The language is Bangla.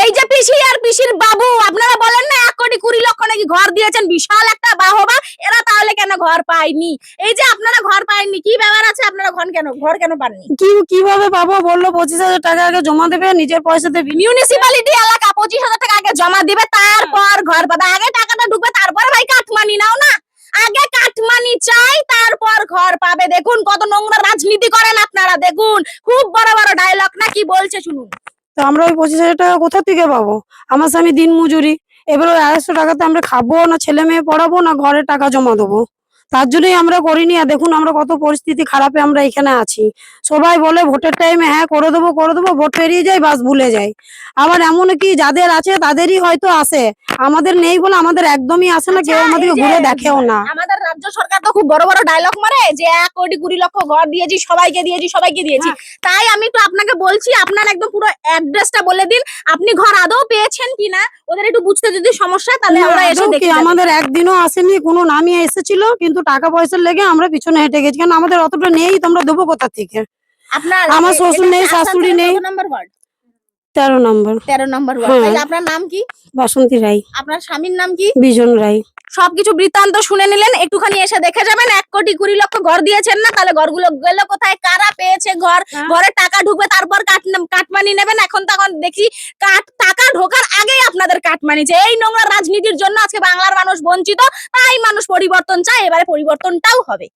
এই যে পিসি আর পিসির বাবু, আপনারা বলেন না 1,20,00,000 নাকি ঘর দিয়েছেন, বিশাল একটা বাহবা। এরা তাহলে কেন ঘর পায়নি? এই যে আপনারা ঘর পায়নি, কি ব্যাপার আছে? আপনারা ঘর কেন পাননি? কিভাবে পাবো বললো? 25,000 টাকা আগে জমা দেবে, নিজের পয়সাতে মিউনিসিপ্যালিটি এলাকা 25,000 টাকা আগে জমা দিবে, তারপর ঘর পাবে। আগে টাকাটা ঢুকবে, তারপর ভাই কাটমানি নাও না। আগে কাটমানি চাই, তারপর ঘর পাবে। দেখুন কত নোংরা রাজনীতি করেন আপনারা। দেখুন খুব বড় বড় ডায়লগ না কি বলছে শুনুন। তো আমরা ওই 25,000 টাকা কোথা থেকে পাবো? আমার স্বামী দিন মজুরি, এবার ওই 250 টাকাতে আমরা খাবো না, ছেলে মেয়ে পড়াবো না, ঘরে টাকা জমা দেবো? তার জন্যই আমরা করিনি। আর দেখুন আমরা কত পরিস্থিতি খারাপে আমরা এখানে আছি। সবাই বলে ভোটের টাইমে হ্যাঁ করে দেবো, ভোট পেরিয়ে যায়, বাস ভুলে যায়। আবার এমন কি যাদের আছে তাদেরই হয়তো আসে, আমাদের নেই বলে আমাদের একদমই আসে না, কেউ আমাদেরকে ঘুরে দেখেও না। আমাদের রাজ্য সরকার তো খুব বড় বড় ডায়লগ মারে যে 1,20,00,000 ঘর দিয়েছি, সবাইকে দিয়েছি। তাই আমি তো আপনাকে বলছি, আপনার একদম পুরো অ্যাড্রেসটা বলে দিন, আপনি ঘর আদৌ পেয়েছেন কিনা। ওদের একটু বুঝতে যদি সমস্যা, তাহলে ওরা এসে দেখে যাবে। আমাদের একদিনও আসেনি, কোনো নামই এসেছিল, কিন্তু টাকা পয়সার লেগে আমরা পিছনে হেঁটে গেছি, কারণ আমাদের অতটা নেই, তোমরা দেবো কোথা থেকে? আপনার আমার শ্বশুর নেই, শাশুড়ি নেই। নাম্বার ওয়ার্ড 13 নম্বর। 13 নম্বর ওয়ার্ড। আপনার নাম কি? বাসন্তী রায়। আপনার স্বামীর নাম কি? বিজন রায়। সবকিছু বৃত্তান্ত শুনে নিলেন, একটুখানি এসে দেখে যাবেন। 1,20,00,000 ঘর দিয়েছেন না, তাহলে ঘরগুলো গেল কোথায়? কারা পেয়েছে ঘর? ঘরে টাকা ঢুকবে, তারপর কাটমানি নেবেন। এখন তখন দেখি টাকা ঢোকার আগেই আপনাদের কাটমানি চাই। এই নোংরা রাজনীতির জন্য আজকে বাংলার মানুষ বঞ্চিত। তাই মানুষ পরিবর্তন চায়, এবারে পরিবর্তনটাও হবে।